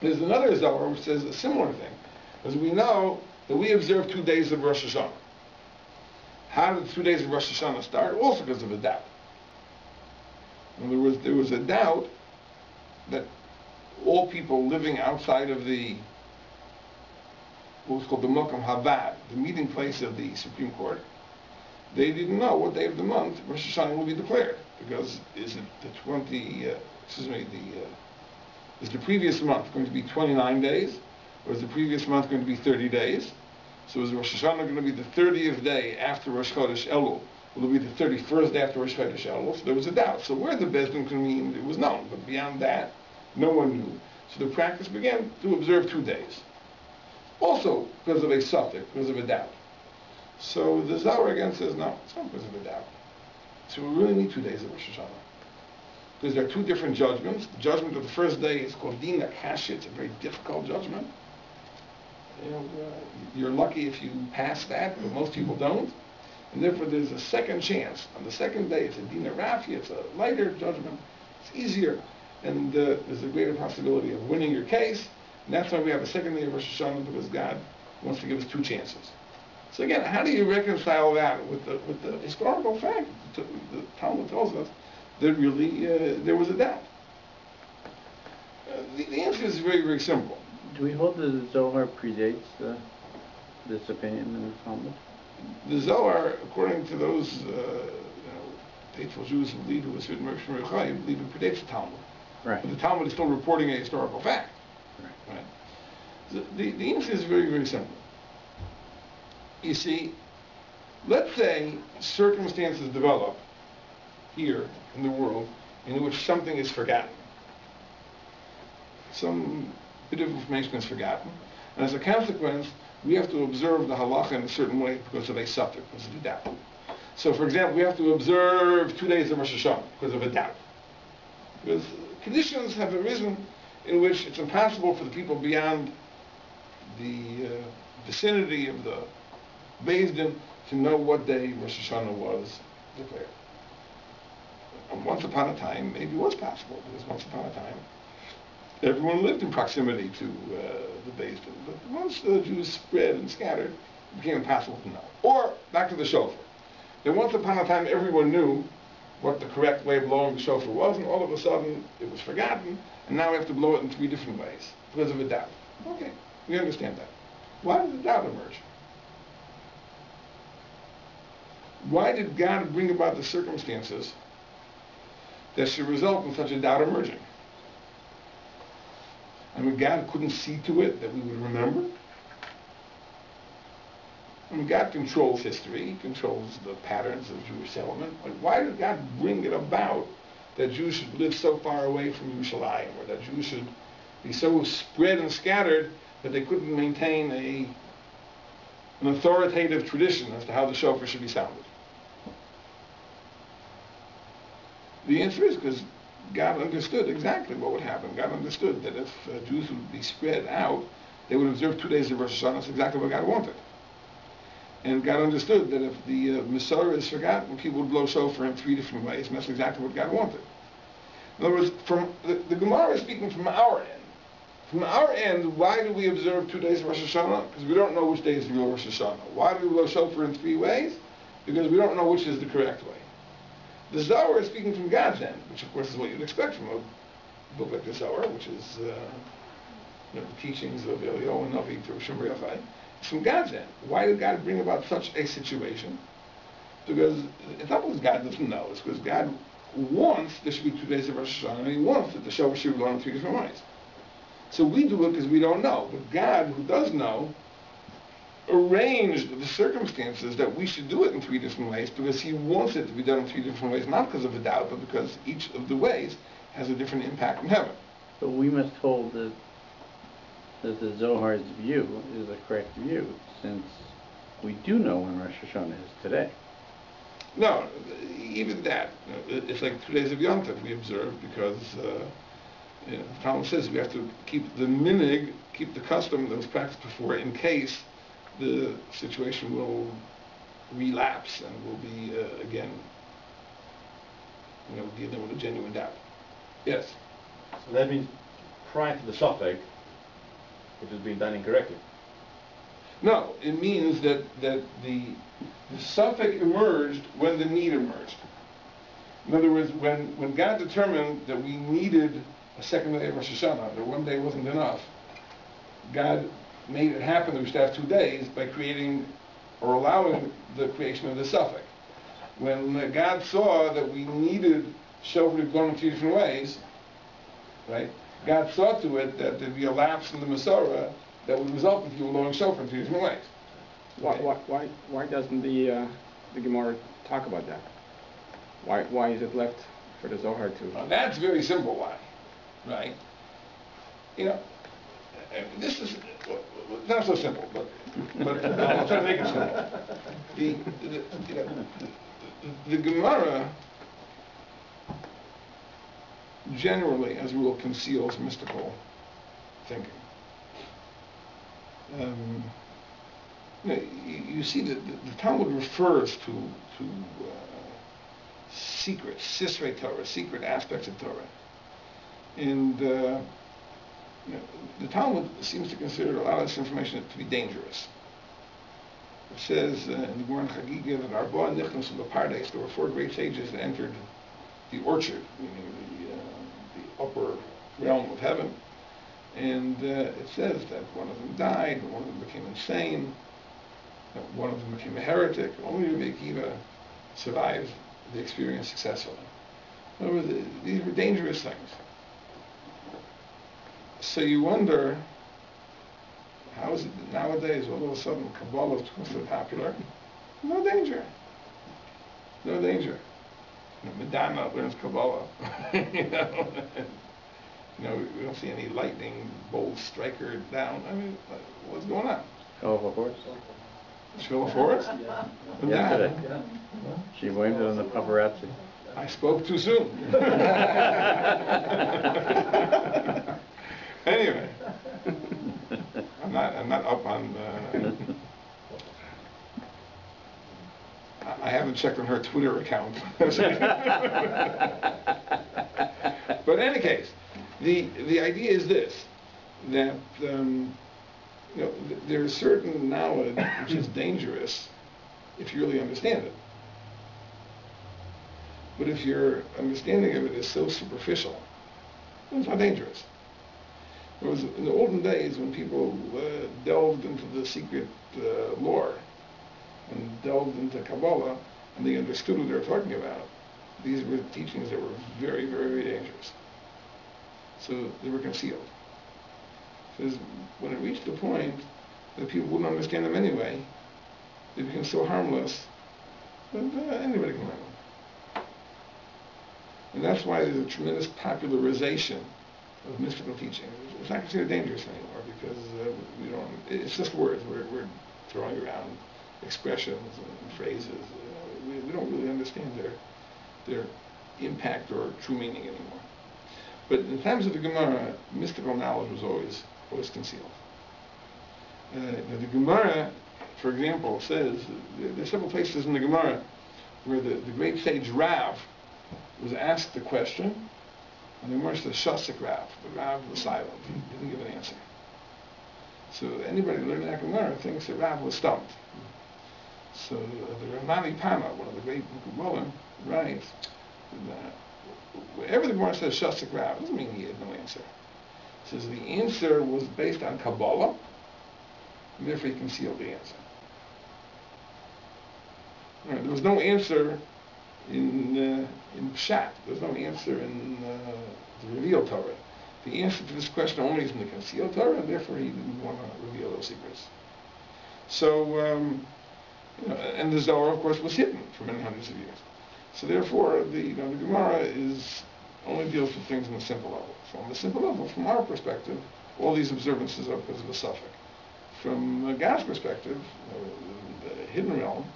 There's another Zohar which says a similar thing, because we know that we observe 2 days of Rosh Hashanah. How did 2 days of Rosh Hashanah start? Also because of a doubt. And there was a doubt that all people living outside of the what was called the Mokum Havad, the meeting place of the Supreme Court, they didn't know what day of the month Rosh Hashanah will be declared, because is it the is the previous month going to be 29 days, or is the previous month going to be 30 days? So is Rosh Hashanah going to be the 30th day after Rosh Chodesh Elul? Will it be the 31st day after Rosh Chodesh Elul? So there was a doubt. So where the Beis Din convened, it was known, but beyond that, no one knew. So the practice began to observe 2 days. Also because of a suffix, because of a doubt. So the Zohar again says, no, it's not because of a doubt. So we really need 2 days of Rosh Hashanah. Because there are 2 different judgments. The judgment of the first day is called Din HaKashya. It's a very difficult judgment. You're lucky if you pass that, but most people don't. And therefore there's a second chance. On the second day, it's a Din HaRafia. It's a lighter judgment. It's easier. And there's a greater possibility of winning your case. And that's why we have a second day of Rosh Hashanah, because God wants to give us 2 chances. So again, how do you reconcile that with the historical fact? The Talmud tells us that really there was a doubt. The answer is very, very simple. Do we hold that the Zohar predates this opinion in the Talmud? The Zohar, according to those faithful Jews who believe it was written by Rabbi Chaim, believe it predates the Talmud. Right. But the Talmud is still reporting a historical fact. Right. So the answer is very, very simple. You see, let's say circumstances develop here in the world in which something is forgotten. Some bit of information is forgotten, and as a consequence, we have to observe the halacha in a certain way because of a suffix, because of a doubt. So, for example, we have to observe 2 days of Rosh Hashanah because of a doubt. Because conditions have arisen in which it's impossible for the people beyond the vicinity of the Beis Din to know what day Rosh Hashanah was declared. And once upon a time, maybe it was possible, because once upon a time, everyone lived in proximity to the Beis Din. But once the Jews spread and scattered, it became impossible to know. Or, back to the shofar. Then once upon a time, everyone knew what the correct way of blowing the shofar was, and all of a sudden, it was forgotten, and now we have to blow it in 3 different ways, because of a doubt. Okay, we understand that. Why did the doubt emerge? Why did God bring about the circumstances that should result in such a doubt emerging? I mean, God couldn't see to it that we would remember. I mean, God controls history. He controls the patterns of Jewish settlement. Like, why did God bring it about that Jews should live so far away from Yerushalayim, or that Jews should be so spread and scattered that they couldn't maintain an authoritative tradition as to how the shofar should be sounded? The answer is because God understood exactly what would happen. God understood that if Jews would be spread out, they would observe 2 days of Rosh Hashanah. That's exactly what God wanted. And God understood that if the Mesorah is forgotten, people would blow shofar in 3 different ways, and that's exactly what God wanted. In other words, from the Gemara is speaking from our end. From our end, why do we observe 2 days of Rosh Hashanah? Because we don't know which day is the real Rosh Hashanah. Why do we blow shofar in 3 ways? Because we don't know which is the correct way. The Zohar is speaking from God's end, which of course is what you'd expect from a book like the Zohar, which is the teachings of Eliezer and Navi to Darchei. It's from God's end. Why did God bring about such a situation? Because it's not because God doesn't know. It's because God wants there should be 2 days of Rosh Hashanah, and He wants that the shofar should be blown in 3 different ways. So we do it because we don't know. But God, who does know, arranged the circumstances that we should do it in 3 different ways because He wants it to be done in 3 different ways, not because of a doubt, but because each of the ways has a different impact in heaven. But we must hold that the Zohar's view is a correct view, since we do know when Rosh Hashanah is today. No, even that. It's like 2 days of Yom Tov we observe because the Talmud says we have to keep the minig, keep the custom that was practiced before in case the situation will relapse and will be again, dealing with a genuine doubt. Yes. So that means prior to the suffix, It was being done incorrectly. No, it means that the suffix emerged when the need emerged. In other words, when God determined that we needed a second day of Rosh Hashanah, that one day wasn't enough, God made it happen that we should have 2 days by creating or allowing the creation of the suffix. When God saw that we needed shofar to be blown in 2 different ways, right? God saw to it that there'd be a lapse in the Mesorah that would result in people blowing shofar in 2 different ways. Okay. Why doesn't the Gemara talk about that? Why is it left for the Zohar to? That's very simple. Why, right? You know, this is not so simple, but I'll try to make it simple. The Gemara generally, as a rule, conceals mystical thinking. You see that the Talmud refers to secrets, Sisrei Torah, secret aspects of Torah. And the Talmud seems to consider a lot of this information to be dangerous. It says in the Gemara Chagiga that Arba Nichnas Pardes, there were 4 great sages that entered the orchard, meaning the upper realm of heaven. And it says that one of them died, and one of them became insane, one of them became a heretic. Only Rabbi Akiva survived the experience successfully. In other words, these were dangerous things. So you wonder, how is it that nowadays all of a sudden Kabbalah is becoming so popular? No danger. No danger. Madonna learns Kabbalah. We don't see any lightning bolt strike her down. I mean, what's going on? Show of a horse? Show of horse? Yesterday. She blamed it on the paparazzi. I spoke too soon. Anyway, I'm not up on. I haven't checked on her Twitter account. But in any case, the idea is this: that there's certain knowledge which is dangerous if you really understand it. But if your understanding of it is so superficial, then it's not dangerous. It was in the olden days when people delved into the secret lore and delved into Kabbalah and they understood what they were talking about. These were teachings that were very, very, very dangerous. So they were concealed. Because when it reached the point that people wouldn't understand them anyway, they became so harmless that anybody can learn them. And that's why there's a tremendous popularization of mystical teaching. It's not considered dangerous anymore because we don't. It's just words. We're throwing around expressions and phrases. We don't really understand their impact or true meaning anymore. But in times of the Gemara, mystical knowledge was always concealed. The Gemara, for example, says there's several places in the Gemara where the great sage Rav was asked the question. And the Gemara says, Shasik Rav. The Rav was silent. He didn't give an answer. So anybody learning that Gemara thinks that Rav was stumped. So the Ramani Pana, one of the great Mekubalim, writes that wherever the Gemara says Shasik Rav, it doesn't mean he had no answer. It says the answer was based on Kabbalah, and therefore he concealed the answer. Right, there was no answer in Pshat. There's no answer in the revealed Torah. The answer to this question only is in the concealed Torah, and therefore he didn't want to reveal those secrets. So, and the Zohar, of course, was hidden for many hundreds of years. So therefore, the Gemara only deals with things on the simple level. So on the simple level, from our perspective, all these observances are because of a suffix. From God's perspective, the hidden realm,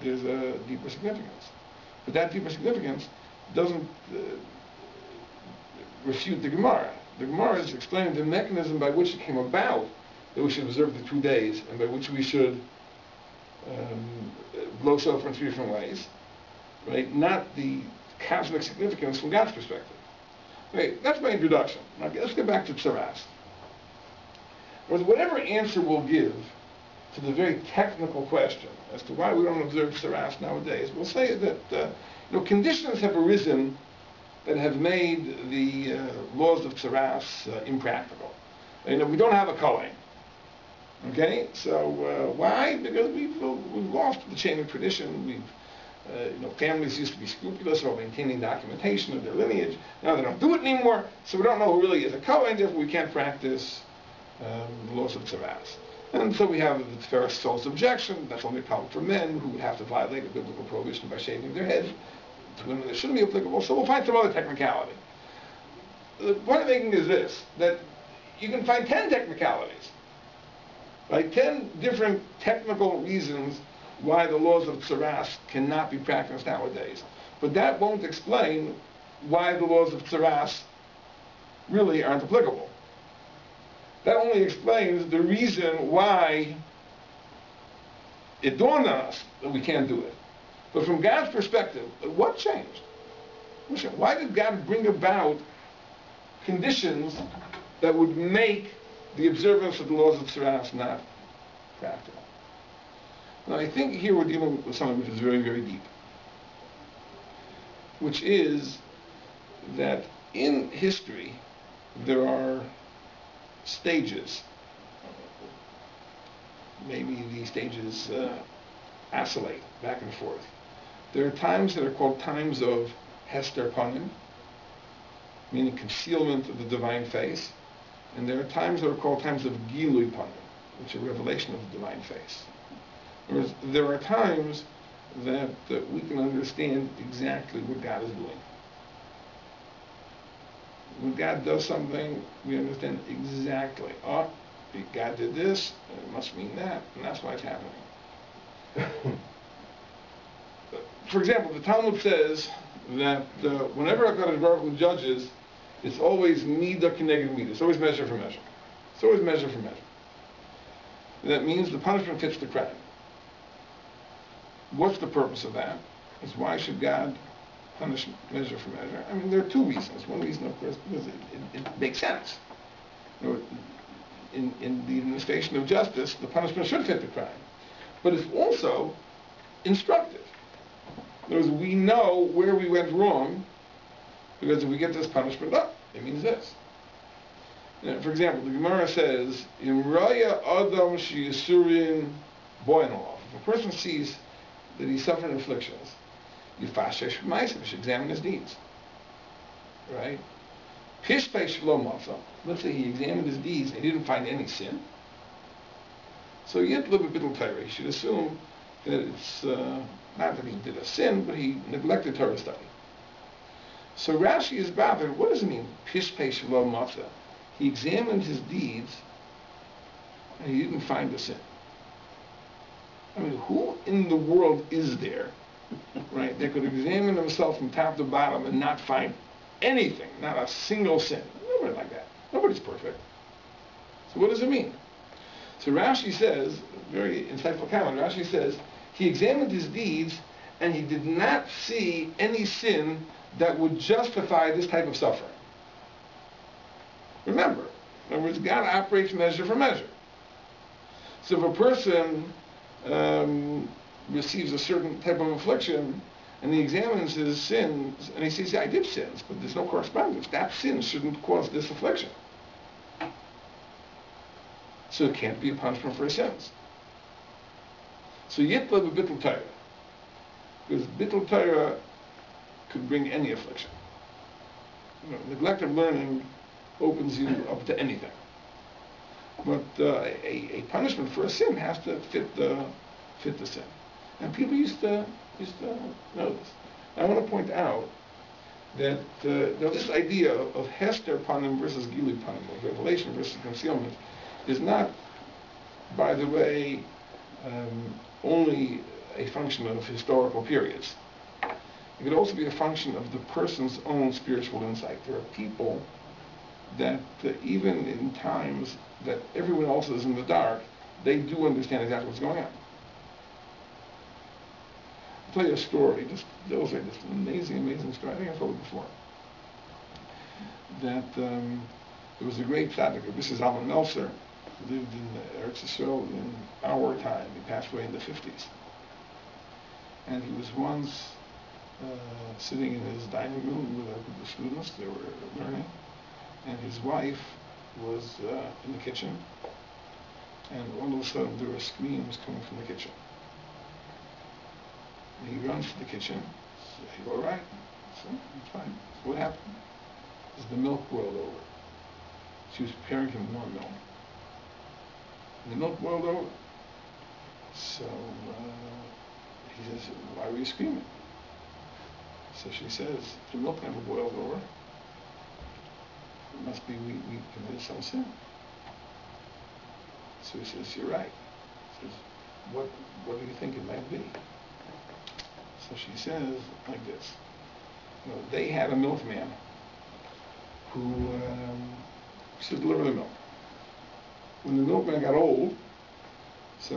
there's a deeper significance. But that deeper significance doesn't refute the Gemara. The Gemara is explaining the mechanism by which it came about that we should observe the 2 days and by which we should blow shofar in 3 different ways, right? Not the cosmic significance from God's perspective. Okay, that's my introduction. Now let's get back to Tzaras. whatever answer we'll give to the very technical question as to why we don't observe Saras nowadays, we'll say that conditions have arisen that have made the laws of Saras impractical. We don't have a Kohen. Okay, so why? Because we've lost the chain of tradition. Families used to be scrupulous about maintaining documentation of their lineage. Now they don't do it anymore, so we don't know who really is a Kohen. Therefore, we can't practice the laws of Tzaras. And so we have the first soul's objection. That's only a problem for men who would have to violate a biblical prohibition by shaving their heads. To women, it shouldn't be applicable. So we'll find some other technicality. The point I'm making is this: that you can find 10 technicalities. Like 10 different technical reasons why the laws of Tzaras cannot be practiced nowadays. But that won't explain why the laws of Tzaras really aren't applicable. That only explains the reason why it dawned on us that we can't do it. But from God's perspective, what changed? Why did God bring about conditions that would make the observance of the laws of Tzaras not practical? Now, I think here we're dealing with something which is very, very deep, which is that in history there are stages. Maybe these stages oscillate back and forth. There are times that are called times of Hester Panim, meaning concealment of the divine face, and there are times that are called times of Gilui Panim, which are revelation of the divine face. Whereas there are times that we can understand exactly what God is doing. When God does something, we understand exactly, God did this, and it must mean that, and that's why it's happening. For example, the Talmud says that whenever HaKadosh Baruch Hu judges, it's always midah k'neged midah. It's always measure for measure. It's always measure for measure. That means the punishment fits the crime. What's the purpose of that? Is why should God punish measure for measure? I mean, there are two reasons. One reason, of course, because it makes sense. In the administration of justice, the punishment should fit the crime. But it's also instructive. In other words, we know where we went wrong, because if we get this punishment, it means this. For example, the Gemara says, Imraya Adam Shiyasurin Boinalov. If a person sees that he's suffering afflictions, Yifashesh Ma'asav, should examine his deeds. Right? Pishpei Shalom also. Let's say he examined his deeds and he didn't find any sin. So yet live a bit of Torah. He should assume that it's not that he did a sin, but he neglected Torah study. So Rashi is bothered. What does it mean? Pishpei Shalom Matzah. He examined his deeds and he didn't find a sin. I mean, who in the world is there, right, that could examine himself from top to bottom and not find anything, not a single sin? Nobody like that. Nobody's perfect. So what does it mean? So Rashi says, very insightful comment, Rashi says, he examined his deeds and he did not see any sin that would justify this type of suffering. Remember, in other words, God operates measure for measure. So if a person receives a certain type of affliction and he examines his sins and he sees, I did sins, but there's no correspondence. That sin shouldn't cause this affliction. So it can't be a punishment for his sins. So yet live a bittul Torah. Because bittul Torah could bring any affliction. Neglect of learning opens you up to anything. But a punishment for a sin has to fit the sin. And people used to know this. I want to point out that this idea of Hester Panim versus Gilui Panim, of revelation versus concealment, is not, by the way, only a function of historical periods. It could also be a function of the person's own spiritual insight. There are people that even in times that everyone else is in the dark, they do understand exactly what's going on. I'll tell you a story, just to illustrate this amazing, amazing story. I think I've told it before. That there was a great tzaddik, this is Alman Meltzer, lived in Eretz Yisrael in our time. He passed away in the 50s. And he was once sitting in his dining room with a group of students. They were learning. And his wife was in the kitchen. And all of a sudden there were screams coming from the kitchen. And he runs to the kitchen. So he goes, all right. So, it's fine. So what happened? Is the milk boiled over. She was preparing him warm milk. And the milk boiled over. So he says, why were you screaming? So she says, the milk never boiled over. It must be we committed some sin. So he says, you're right. He says, what do you think it might be? So she says like this. You know, they had a milkman who used to deliver the milk. When the milkman got old, so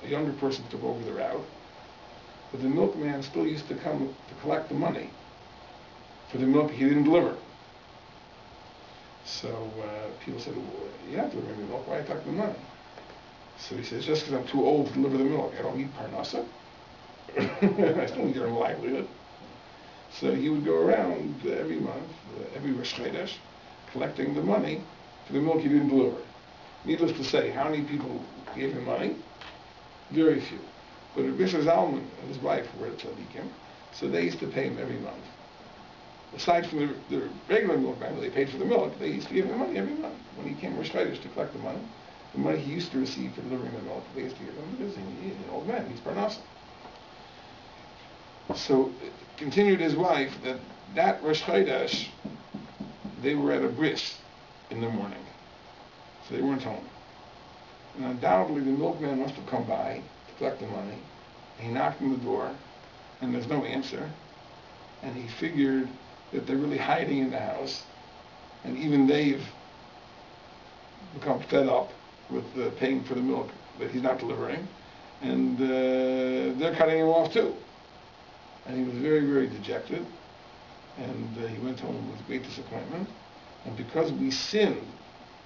a younger person took over the route, but the milkman still used to come to collect the money for the milk he didn't deliver. So people said, well, you're not delivering the milk, why are you collecting the money? So he says, just because I'm too old to deliver the milk, I don't need parnasa. I still need a livelihood. So he would go around every month, every Rosh Chodesh, collecting the money for the milk he didn't deliver. Needless to say, how many people gave him money? Very few. But Rabbi Zalman and his wife were tzaddikim, so they used to pay him every month. Aside from the regular milkman, they paid for the milk, they used to give him money every month. When he came Rosh Chodesh to collect the money he used to receive for delivering the milk, they used to give him because he's an old man, he's parnasa. So continued his wife that Rosh Chodesh, they were at a bris in the morning. So they weren't home. And undoubtedly the milkman must have come by to collect the money. He knocked on the door, and there's no answer. And he figured that they're really hiding in the house, and even they've become fed up with paying for the milk that he's not delivering, and they're cutting him off too. And he was very, very dejected, and he went home with great disappointment. And because we sinned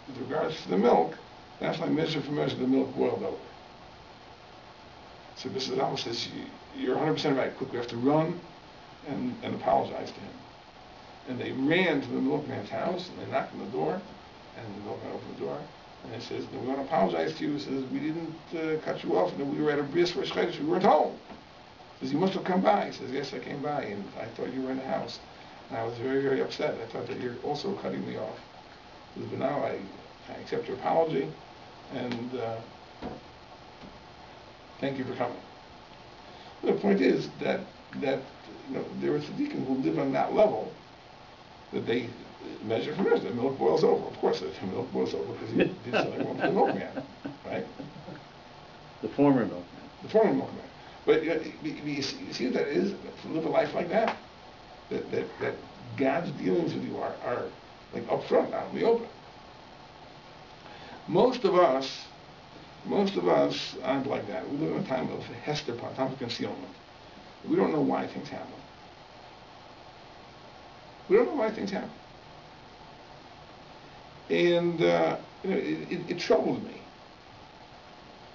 with regards to the milk, that's why measure for measure the milk boiled over. So Mrs. Alma says, you're 100% right, quick, we have to run and apologize to him. And they ran to the milkman's house, and they knocked on the door, and the milkman opened the door, and he says, we want to apologize to you. He says, we didn't cut you off, and we were at a bris Rosh Chodesh, we weren't home. He says, you must have come by. He says, yes, I came by, and I thought you were in the house. And I was very, very upset. I thought that you're also cutting me off. He says, but now I accept your apology, and thank you for coming. The point is that there are tzaddikim who live on that level, that they measure for measure. The milk boils over. Of course, the milk boils over because he did something wrong to the milkman, right? The former milkman. The former milkman. But you see what that is, to live a life like that? That God's dealings with you are like up front, out in the open. Most of us aren't like that. We live in a time of hester, a time of concealment. We don't know why things happen. We don't know why things happen. And it troubled me.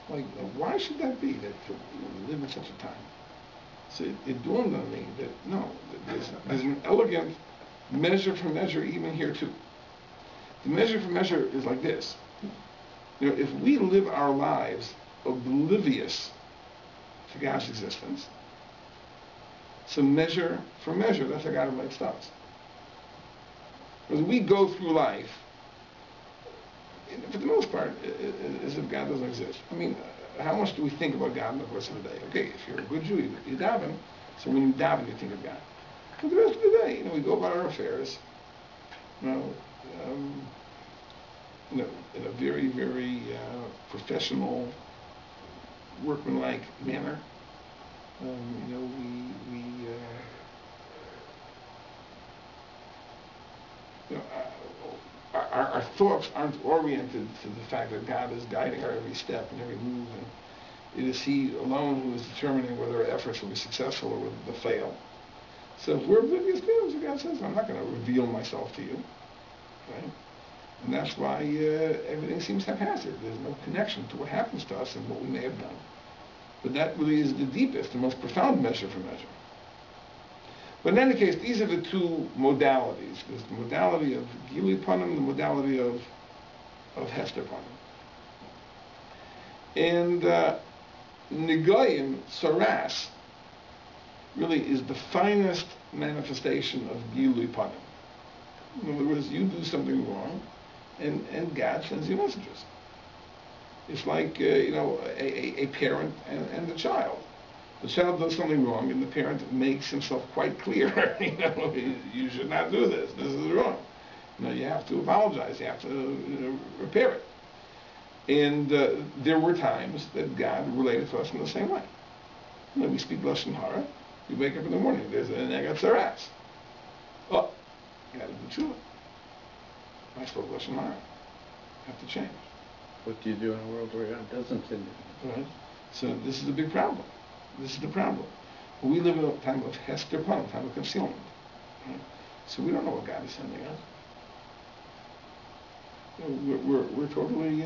Like, why should that be that we live in such a time? So it dawned on me that no, there's an elegant measure for measure even here too. The measure for measure is like this. If we live our lives oblivious to God's existence, so measure for measure, that's how God writes stuff. As we go through life, for the most part, as if God doesn't exist. I mean, how much do we think about God in the course of the day? Okay, if you're a good Jew, you daven, so when you daven, you think of God. But the rest of the day, we go about our affairs, in a very, very professional, workmanlike manner. Our thoughts aren't oriented to the fact that God is guiding our every step and every move, and it is He alone who is determining whether our efforts will be successful or whether they'll fail. So if we're oblivious to God says, I'm not going to reveal myself to you, right? And that's why everything seems haphazard. There's no connection to what happens to us and what we may have done. But that really is the deepest, the most profound measure for measure. But in any case, these are the two modalities. There's the modality of Gili Panim, the modality of Hester Panim. And Negoyim, Saras, really is the finest manifestation of Gili Panim. In other words, you do something wrong, and God sends you messages. It's like, a parent and a child. The child does something wrong, and the parent makes himself quite clear. You should not do this. This is wrong. You have to apologize. You have to repair it. And there were times that God related to us in the same way. We speak Lashon Hara. You wake up in the morning. There's an Egat Saras. Oh, you got to do tshuva. I spoke Lashon Hara. Have to change. What do you do in a world where God doesn't send you? Right. So this is the big problem. This is the problem. We live in a time of Hester Panim, time of concealment. Right? So we don't know what God is sending us. We're totally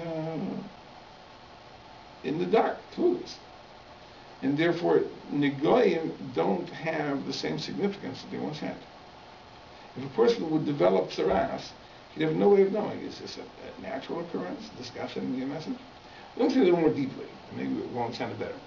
in the dark, clueless. And therefore, Negoyim don't have the same significance that they once had. If a person would develop Saras, he'd have no way of knowing, is this a natural occurrence? Is this God sending me a message? Let me say a little more deeply, maybe it will understand it better.